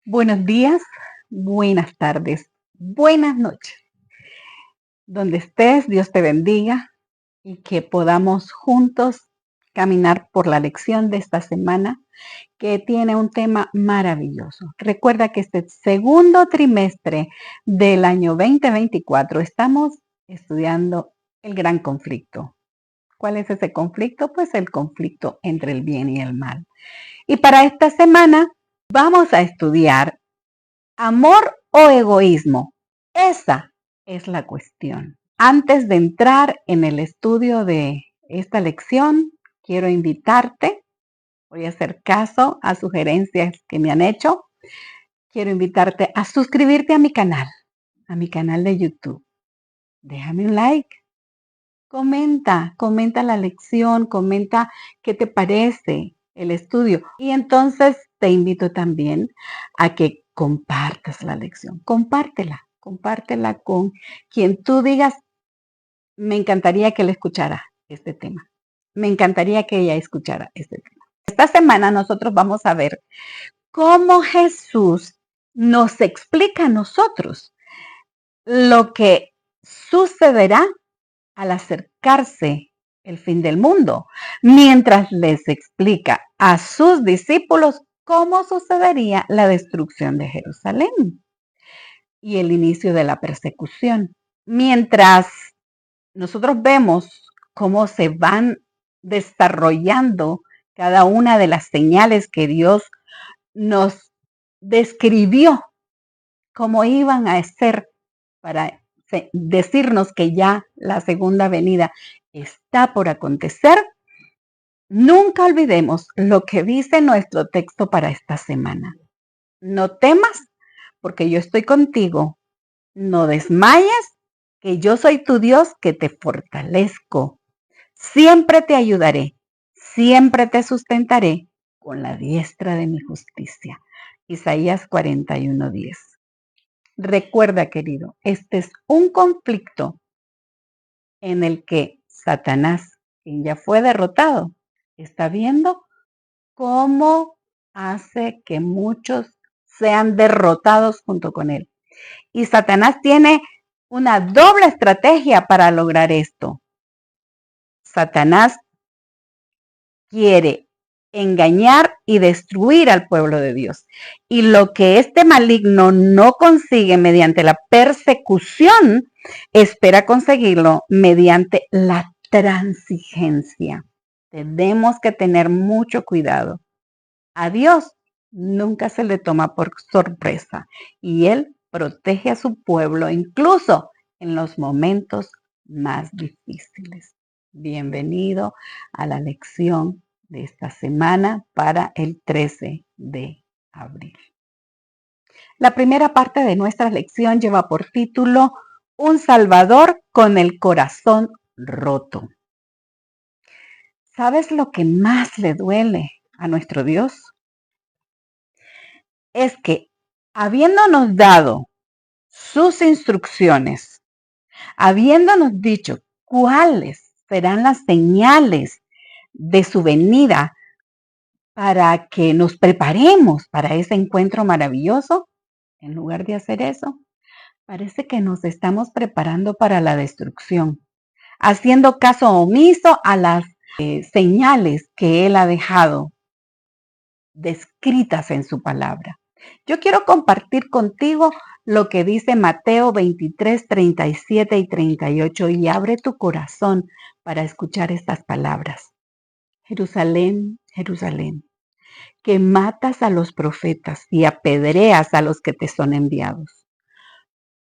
Buenos días, buenas tardes, buenas noches. Donde estés, Dios te bendiga y que podamos juntos caminar por la lección de esta semana que tiene un tema maravilloso. Recuerda que este segundo trimestre del año 2024 estamos estudiando el gran conflicto. ¿Cuál es ese conflicto? Pues el conflicto entre el bien y el mal. Y para esta semana vamos a estudiar ¿amor o egoísmo? Esa es la cuestión. Antes de entrar en el estudio de esta lección, quiero invitarte, voy a hacer caso a sugerencias que me han hecho, quiero invitarte a suscribirte a mi canal de YouTube. Déjame un like, comenta la lección, comenta qué te parece el estudio. Y entonces te invito también a que compartas la lección, compártela con quien tú digas, me encantaría que él escuchara este tema, me encantaría que ella escuchara este tema. Esta semana nosotros vamos a ver cómo Jesús nos explica a nosotros lo que sucederá al acercarse el fin del mundo, mientras les explica a sus discípulos cómo sucedería la destrucción de Jerusalén y el inicio de la persecución. Mientras nosotros vemos cómo se van desarrollando cada una de las señales que Dios nos describió cómo iban a ser para decirnos que ya la segunda venida está por acontecer, nunca olvidemos lo que dice nuestro texto para esta semana. No temas, porque yo estoy contigo. No desmayes, que yo soy tu Dios que te fortalezco. Siempre te ayudaré, siempre te sustentaré con la diestra de mi justicia. Isaías 41:10. Recuerda, querido, este es un conflicto en el que Satanás, quien ya fue derrotado, está viendo cómo hace que muchos sean derrotados junto con él. Y Satanás tiene una doble estrategia para lograr esto. Satanás quiere engañar y destruir al pueblo de Dios. Y lo que este maligno no consigue mediante la persecución, espera conseguirlo mediante la transigencia. Tenemos que tener mucho cuidado. A Dios nunca se le toma por sorpresa y Él protege a su pueblo incluso en los momentos más difíciles. Bienvenido a la lección de esta semana para el 13 de abril. La primera parte de nuestra lección lleva por título Un Salvador con el corazón roto. ¿Sabes lo que más le duele a nuestro Dios? Es que habiéndonos dado sus instrucciones, habiéndonos dicho cuáles serán las señales de su venida para que nos preparemos para ese encuentro maravilloso, en lugar de hacer eso, parece que nos estamos preparando para la destrucción, haciendo caso omiso a las señales que Él ha dejado descritas en su palabra. Yo quiero compartir contigo lo que dice Mateo 23, 37 y 38 y abre tu corazón para escuchar estas palabras. Jerusalén, Jerusalén, que matas a los profetas y apedreas a los que te son enviados.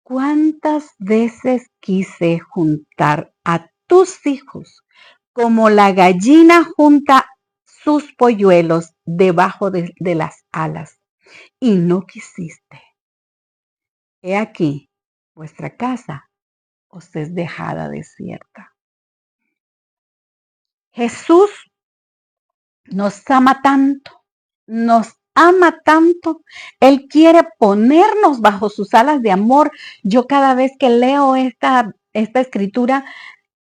¿Cuántas veces quise juntar a tus hijos como la gallina junta sus polluelos debajo de las alas? Y no quisiste. He aquí, vuestra casa os es dejada desierta. Jesús nos ama tanto. Él quiere ponernos bajo sus alas de amor. Yo cada vez que leo esta escritura,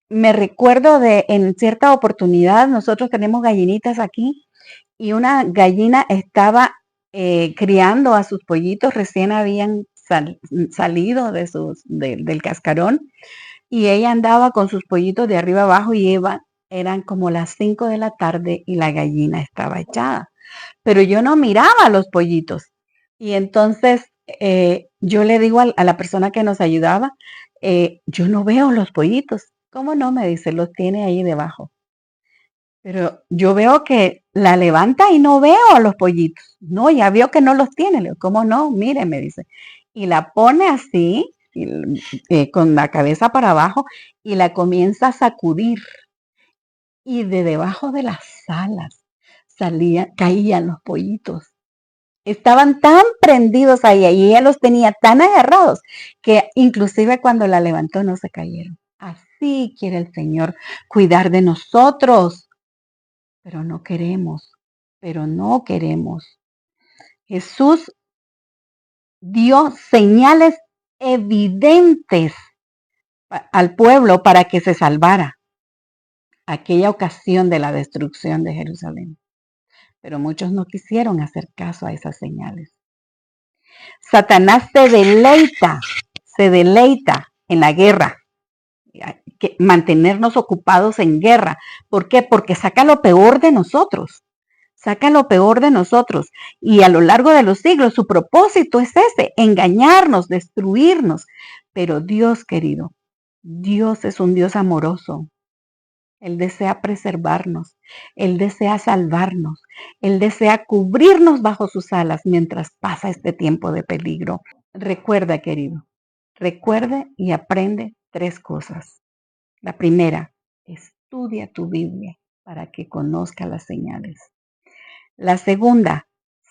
me recuerdo de en cierta oportunidad, nosotros tenemos gallinitas aquí y una gallina estaba criando a sus pollitos, recién habían salido del cascarón, y ella andaba con sus pollitos de arriba abajo y eran como las 5 de la tarde y la gallina estaba echada. Pero yo no miraba a los pollitos. Y entonces yo le digo a la persona que nos ayudaba, yo no veo los pollitos. ¿Cómo no? Me dice, los tiene ahí debajo. Pero yo veo que la levanta y no veo a los pollitos. No, ya veo que no los tiene. Le digo, ¿cómo no? Mire, me dice. Y la pone así, con la cabeza para abajo, y la comienza a sacudir. Y de debajo de las alas caían los pollitos. Estaban tan prendidos ahí y ella los tenía tan agarrados que inclusive cuando la levantó no se cayeron. Así quiere el Señor cuidar de nosotros, pero no queremos, pero no queremos. Jesús dio señales evidentes al pueblo para que se salvara aquella ocasión de la destrucción de Jerusalén. Pero muchos no quisieron hacer caso a esas señales. Satanás se deleita en la guerra, mantenernos ocupados en guerra. ¿Por qué? Porque saca lo peor de nosotros, saca lo peor de nosotros. Y a lo largo de los siglos su propósito es ese, engañarnos, destruirnos. Pero Dios, querido, Dios es un Dios amoroso. Él desea preservarnos, Él desea salvarnos, Él desea cubrirnos bajo sus alas mientras pasa este tiempo de peligro. Recuerda, querido, recuerde y aprende 3 cosas. La primera, estudia tu Biblia para que conozca las señales. La segunda,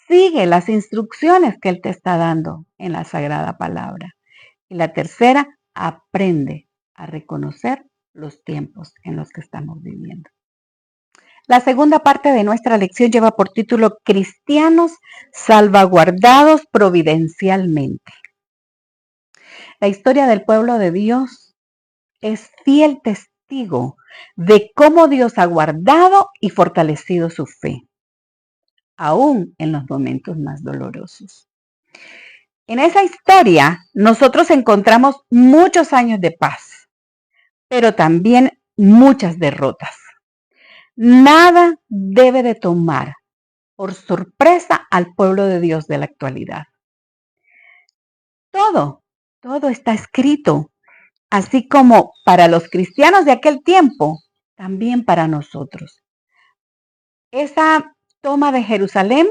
sigue las instrucciones que Él te está dando en la Sagrada Palabra. Y la tercera, aprende a reconocer los tiempos en los que estamos viviendo. La segunda parte de nuestra lección lleva por título Cristianos salvaguardados providencialmente. La historia del pueblo de Dios es fiel testigo de cómo Dios ha guardado y fortalecido su fe, aún en los momentos más dolorosos. En esa historia nosotros encontramos muchos años de paz, pero también muchas derrotas. Nada debe de tomar por sorpresa al pueblo de Dios de la actualidad. Todo está escrito, así como para los cristianos de aquel tiempo, también para nosotros. Esa toma de Jerusalén,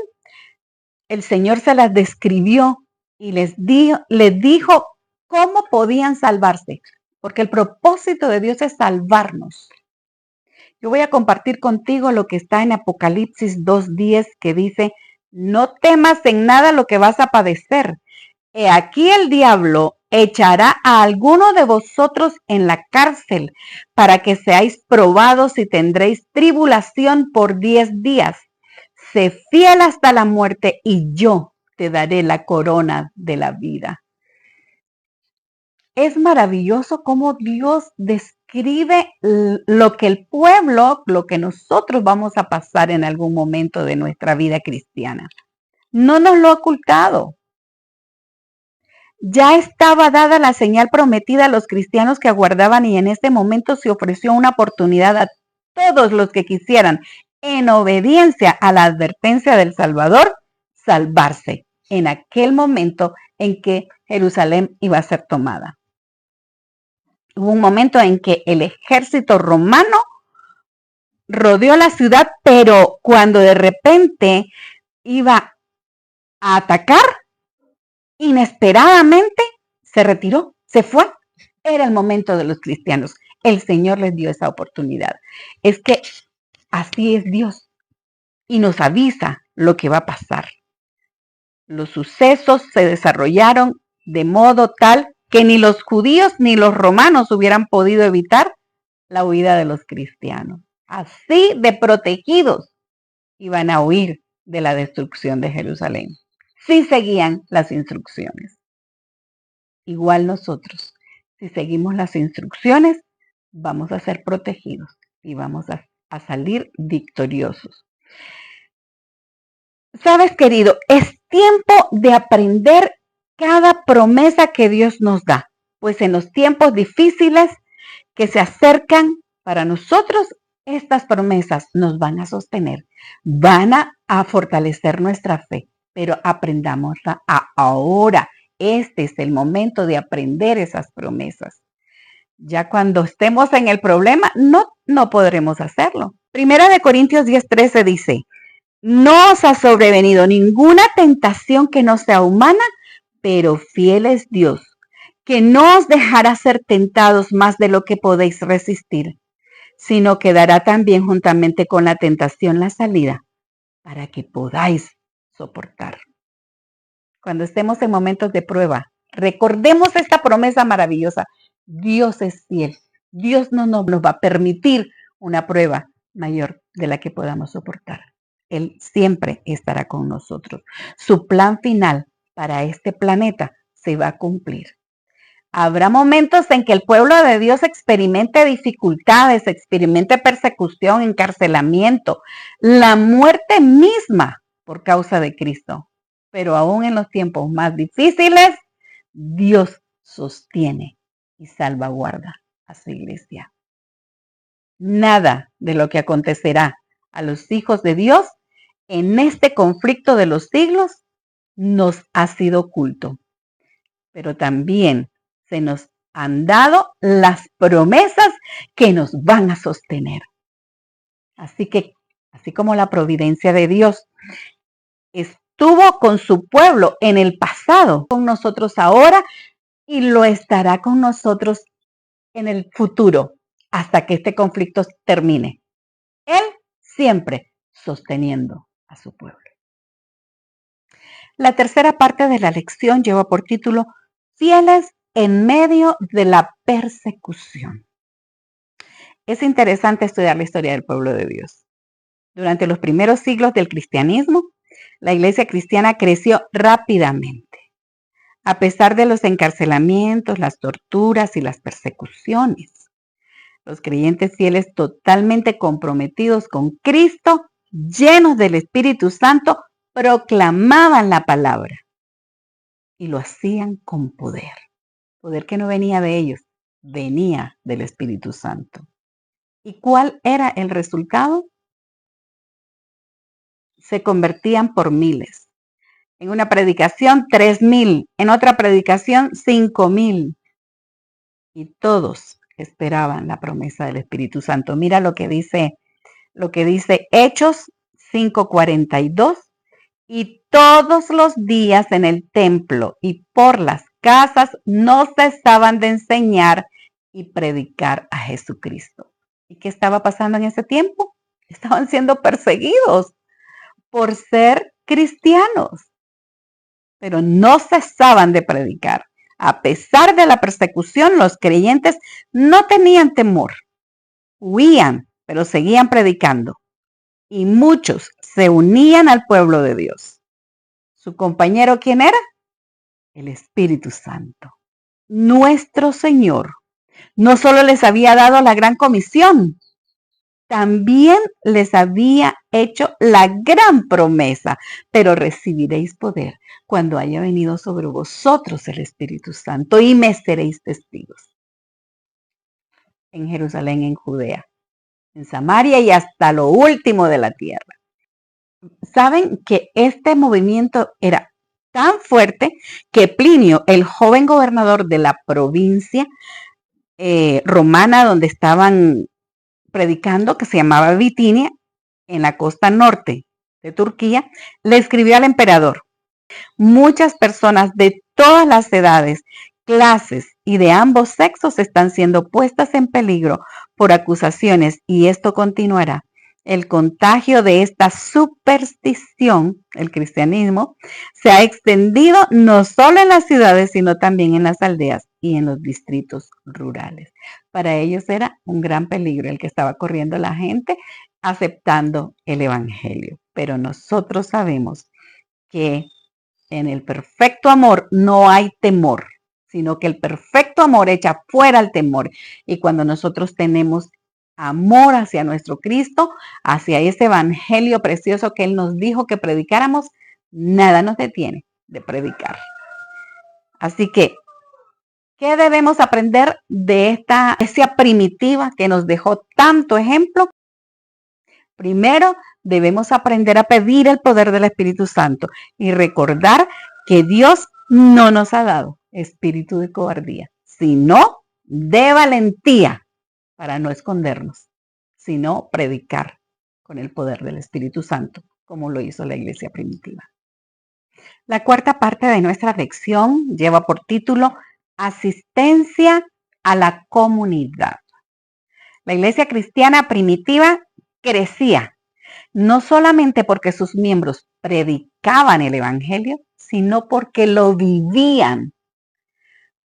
el Señor se las describió y les dijo cómo podían salvarse, porque el propósito de Dios es salvarnos. Yo voy a compartir contigo lo que está en Apocalipsis 2:10, que dice, no temas en nada lo que vas a padecer. He aquí el diablo echará a alguno de vosotros en la cárcel para que seáis probados y tendréis tribulación por 10 días. Sé fiel hasta la muerte y yo te daré la corona de la vida. Es maravilloso cómo Dios describe lo que el pueblo, lo que nosotros vamos a pasar en algún momento de nuestra vida cristiana. No nos lo ha ocultado. Ya estaba dada la señal prometida a los cristianos que aguardaban y en este momento se ofreció una oportunidad a todos los que quisieran, en obediencia a la advertencia del Salvador, salvarse en aquel momento en que Jerusalén iba a ser tomada. Hubo un momento en que el ejército romano rodeó la ciudad, pero cuando de repente iba a atacar, inesperadamente se retiró, se fue. Era el momento de los cristianos. El Señor les dio esa oportunidad. Es que así es Dios y nos avisa lo que va a pasar. Los sucesos se desarrollaron de modo tal que ni los judíos ni los romanos hubieran podido evitar la huida de los cristianos. Así de protegidos iban a huir de la destrucción de Jerusalén, si seguían las instrucciones. Igual nosotros, si seguimos las instrucciones, vamos a ser protegidos y vamos a salir victoriosos. Sabes, querido, es tiempo de aprender cada promesa que Dios nos da, pues en los tiempos difíciles que se acercan para nosotros, estas promesas nos van a sostener, van a fortalecer nuestra fe, pero aprendámosla ahora. Este es el momento de aprender esas promesas. Ya cuando estemos en el problema, no podremos hacerlo. Primera de Corintios 10:13 dice, no os ha sobrevenido ninguna tentación que no sea humana, pero fiel es Dios, que no os dejará ser tentados más de lo que podéis resistir, sino que dará también juntamente con la tentación la salida para que podáis soportar. Cuando estemos en momentos de prueba, recordemos esta promesa maravillosa. Dios es fiel. Dios no nos va a permitir una prueba mayor de la que podamos soportar. Él siempre estará con nosotros. Su plan final para este planeta se va a cumplir. Habrá momentos en que el pueblo de Dios experimente dificultades, experimente persecución, encarcelamiento, la muerte misma por causa de Cristo. Pero aún en los tiempos más difíciles, Dios sostiene y salvaguarda a su iglesia. Nada de lo que acontecerá a los hijos de Dios en este conflicto de los siglos nos ha sido oculto, pero también se nos han dado las promesas que nos van a sostener. Así que, así como la providencia de Dios estuvo con su pueblo en el pasado, con nosotros ahora y lo estará con nosotros en el futuro hasta que este conflicto termine. Él siempre sosteniendo a su pueblo. La tercera parte de la lección lleva por título Fieles en medio de la persecución. Es interesante estudiar la historia del pueblo de Dios. Durante los primeros siglos del cristianismo, la iglesia cristiana creció rápidamente. A pesar de los encarcelamientos, las torturas y las persecuciones, los creyentes fieles totalmente comprometidos con Cristo, llenos del Espíritu Santo, proclamaban la palabra y lo hacían con poder. Poder que no venía de ellos, venía del Espíritu Santo. ¿Y cuál era el resultado? Se convertían por miles. En una predicación, 3,000. En otra predicación, 5,000. Y todos esperaban la promesa del Espíritu Santo. Mira lo que dice Hechos 5:42. Y todos los días en el templo y por las casas no cesaban de enseñar y predicar a Jesucristo. ¿Y qué estaba pasando en ese tiempo? Estaban siendo perseguidos por ser cristianos, pero no cesaban de predicar. A pesar de la persecución, los creyentes no tenían temor, huían, pero seguían predicando. Y muchos se unían al pueblo de Dios. ¿Su compañero quién era? El Espíritu Santo. Nuestro Señor no solo les había dado la gran comisión, también les había hecho la gran promesa, pero recibiréis poder cuando haya venido sobre vosotros el Espíritu Santo y me seréis testigos en Jerusalén, en Judea, en Samaria y hasta lo último de la tierra. Saben que este movimiento era tan fuerte que Plinio, el joven gobernador de la provincia romana donde estaban predicando, que se llamaba Bitinia, en la costa norte de Turquía, le escribió al emperador: muchas personas de todas las edades, clases y de ambos sexos están siendo puestas en peligro por acusaciones y esto continuará. El contagio de esta superstición, el cristianismo, se ha extendido no solo en las ciudades, sino también en las aldeas y en los distritos rurales. Para ellos era un gran peligro el que estaba corriendo la gente aceptando el evangelio. Pero nosotros sabemos que en el perfecto amor no hay temor, sino que el perfecto amor echa fuera el temor. Y cuando nosotros tenemos amor hacia nuestro Cristo, hacia ese evangelio precioso que Él nos dijo que predicáramos, nada nos detiene de predicar. Así que, ¿qué debemos aprender de esta iglesia primitiva que nos dejó tanto ejemplo? Primero, debemos aprender a pedir el poder del Espíritu Santo y recordar que Dios no nos ha dado espíritu de cobardía, sino de valentía para no escondernos, sino predicar con el poder del Espíritu Santo, como lo hizo la iglesia primitiva. La cuarta parte de nuestra lección lleva por título Asistencia a la comunidad. La iglesia cristiana primitiva crecía, no solamente porque sus miembros predicaban el evangelio, sino porque lo vivían.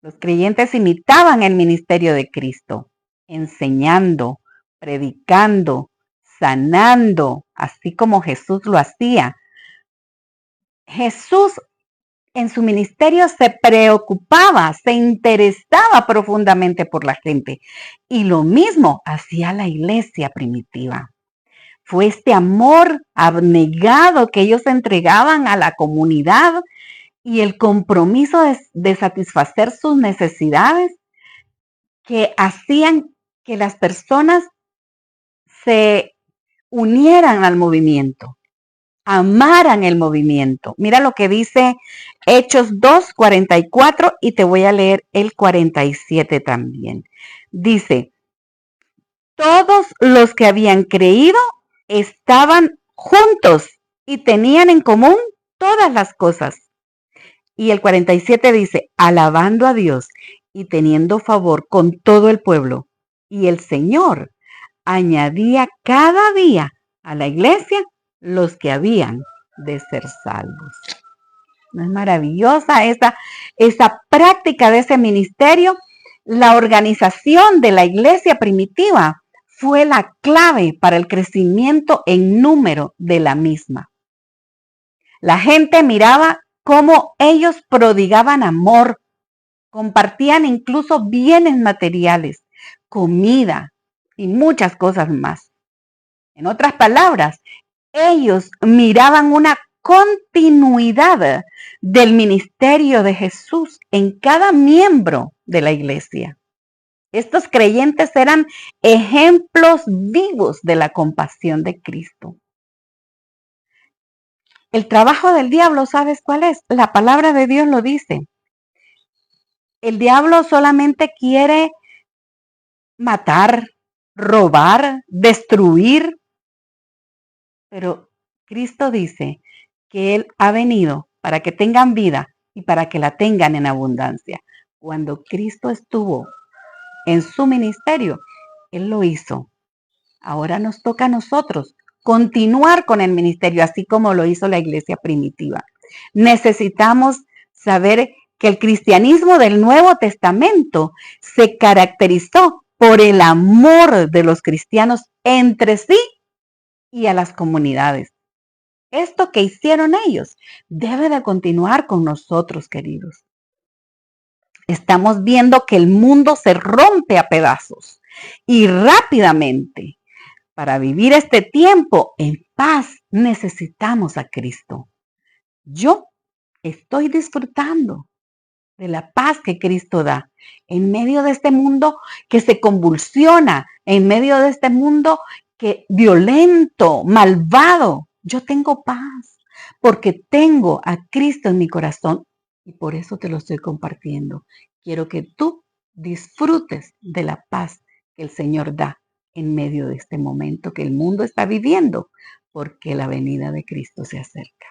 Los creyentes imitaban el ministerio de Cristo, enseñando, predicando, sanando, así como Jesús lo hacía. Jesús en su ministerio se preocupaba, se interesaba profundamente por la gente, y lo mismo hacía la iglesia primitiva. Fue este amor abnegado que ellos entregaban a la comunidad y el compromiso de satisfacer sus necesidades que hacían que las personas se unieran al movimiento, amaran el movimiento. Mira lo que dice Hechos 2:44 y te voy a leer el 47 también. Dice, todos los que habían creído estaban juntos y tenían en común todas las cosas. Y el 47 dice, alabando a Dios y teniendo favor con todo el pueblo. Y el Señor añadía cada día a la iglesia los que habían de ser salvos. ¿No es maravillosa esa práctica de ese ministerio? La organización de la iglesia primitiva fue la clave para el crecimiento en número de la misma. La gente miraba cómo ellos prodigaban amor, compartían incluso bienes materiales, comida y muchas cosas más. En otras palabras, ellos miraban una continuidad del ministerio de Jesús en cada miembro de la iglesia. Estos creyentes eran ejemplos vivos de la compasión de Cristo. El trabajo del diablo, ¿sabes cuál es? La palabra de Dios lo dice. El diablo solamente quiere matar, robar, destruir, pero Cristo dice que Él ha venido para que tengan vida y para que la tengan en abundancia. Cuando Cristo estuvo en su ministerio, Él lo hizo. Ahora nos toca a nosotros continuar con el ministerio, así como lo hizo la iglesia primitiva. Necesitamos saber que el cristianismo del Nuevo Testamento se caracterizó por el amor de los cristianos entre sí y a las comunidades. Esto que hicieron ellos debe de continuar con nosotros, queridos. Estamos viendo que el mundo se rompe a pedazos y rápidamente. Para vivir este tiempo en paz necesitamos a Cristo. Yo estoy disfrutando de la paz que Cristo da en medio de este mundo que se convulsiona, en medio de este mundo que violento, malvado. Yo tengo paz porque tengo a Cristo en mi corazón y por eso te lo estoy compartiendo. Quiero que tú disfrutes de la paz que el Señor da en medio de este momento que el mundo está viviendo, porque la venida de Cristo se acerca.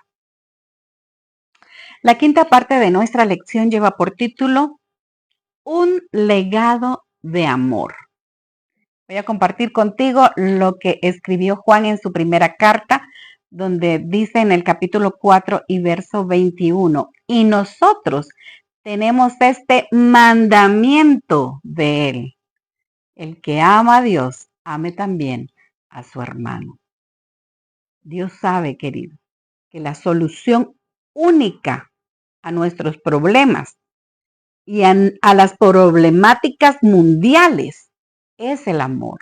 La quinta parte de nuestra lección lleva por título Un legado de amor. Voy a compartir contigo lo que escribió Juan en su primera carta, donde dice en el capítulo 4 y verso 21, y nosotros tenemos este mandamiento de Él. El que ama a Dios, ame también a su hermano. Dios sabe, querido, que la solución única a nuestros problemas y a las problemáticas mundiales es el amor.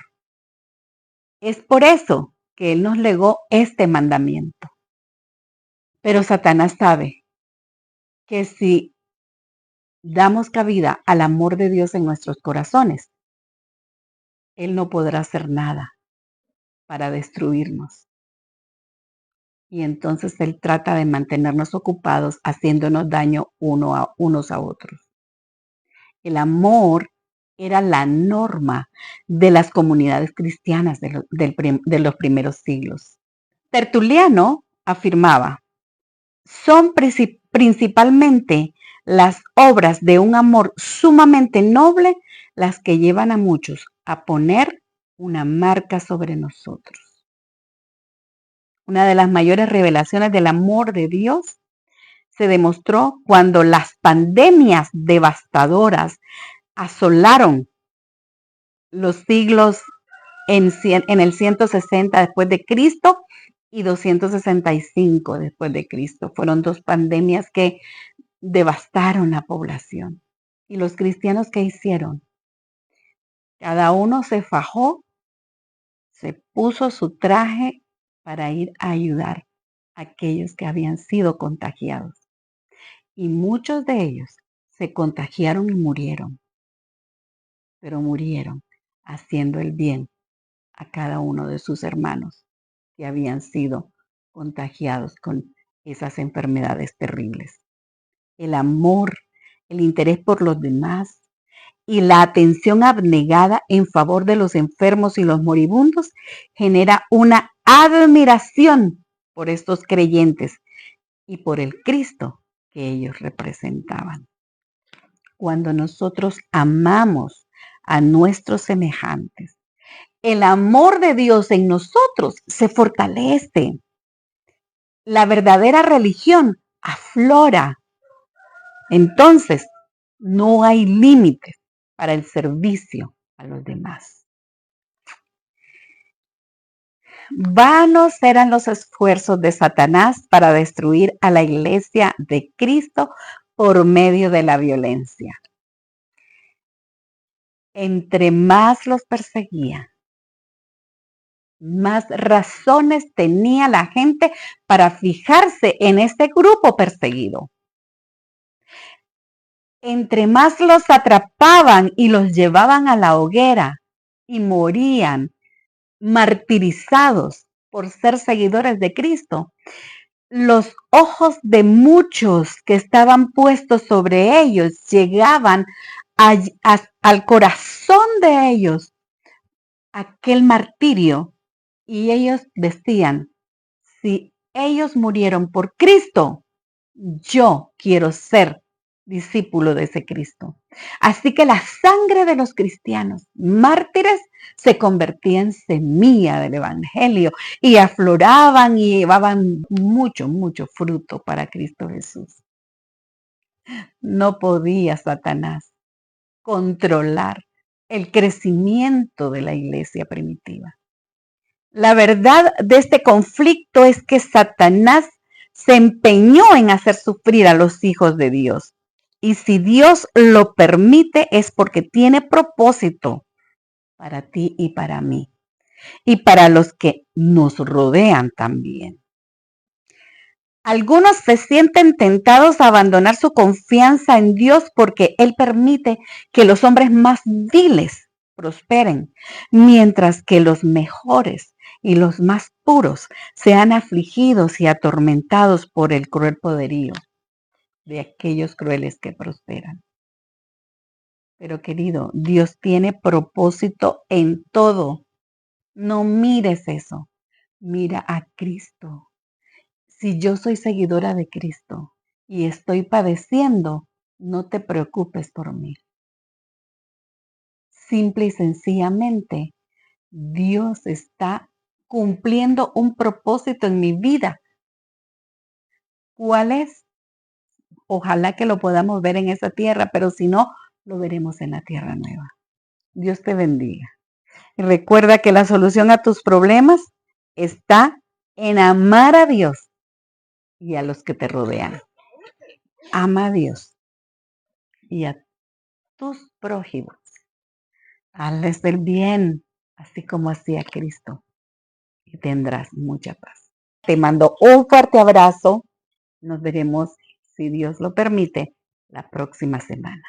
Es por eso que Él nos legó este mandamiento. Pero Satanás sabe que si damos cabida al amor de Dios en nuestros corazones, Él no podrá hacer nada para destruirnos. Y entonces Él trata de mantenernos ocupados haciéndonos daño unos a otros. El amor era la norma de las comunidades cristianas de los primeros siglos. Tertuliano afirmaba, son principalmente las obras de un amor sumamente noble las que llevan a muchos a poner una marca sobre nosotros. Una de las mayores revelaciones del amor de Dios se demostró cuando las pandemias devastadoras asolaron los siglos en el 160 después de Cristo y 265 después de Cristo. Fueron dos pandemias que devastaron la población. ¿Y los cristianos qué hicieron? Cada uno se fajó, se puso su traje para ir a ayudar a aquellos que habían sido contagiados. Y muchos de ellos se contagiaron y murieron, pero murieron haciendo el bien a cada uno de sus hermanos que habían sido contagiados con esas enfermedades terribles. El amor, el interés por los demás y la atención abnegada en favor de los enfermos y los moribundos genera una admiración por estos creyentes y por el Cristo que ellos representaban. Cuando nosotros amamos a nuestros semejantes, el amor de Dios en nosotros se fortalece. La verdadera religión aflora. Entonces, no hay límites para el servicio a los demás. Vanos eran los esfuerzos de Satanás para destruir a la iglesia de Cristo por medio de la violencia. Entre más los perseguía, más razones tenía la gente para fijarse en este grupo perseguido. Entre más los atrapaban y los llevaban a la hoguera y morían martirizados por ser seguidores de Cristo, los ojos de muchos que estaban puestos sobre ellos llegaban al corazón de ellos aquel martirio. Y ellos decían, si ellos murieron por Cristo, yo quiero ser discípulo de ese Cristo. Así que la sangre de los cristianos mártires se convertía en semilla del evangelio y afloraban y llevaban mucho, mucho fruto para Cristo Jesús. No podía Satanás controlar el crecimiento de la iglesia primitiva. La verdad de este conflicto es que Satanás se empeñó en hacer sufrir a los hijos de Dios. Y si Dios lo permite es porque tiene propósito para ti y para mí. Y para los que nos rodean también. Algunos se sienten tentados a abandonar su confianza en Dios porque Él permite que los hombres más viles prosperen, mientras que los mejores y los más puros sean afligidos y atormentados por el cruel poderío de aquellos crueles que prosperan. Pero querido, Dios tiene propósito en todo. No mires eso. Mira a Cristo. Si yo soy seguidora de Cristo y estoy padeciendo, no te preocupes por mí. Simple y sencillamente, Dios está cumpliendo un propósito en mi vida. ¿Cuál es? Ojalá que lo podamos ver en esa tierra, pero si no, lo veremos en la tierra nueva. Dios te bendiga. Y recuerda que la solución a tus problemas está en amar a Dios y a los que te rodean. Ama a Dios y a tus prójimos. Hazles el bien, así como hacía Cristo. y tendrás mucha paz. Te mando un fuerte abrazo. Nos veremos, si Dios lo permite, la próxima semana.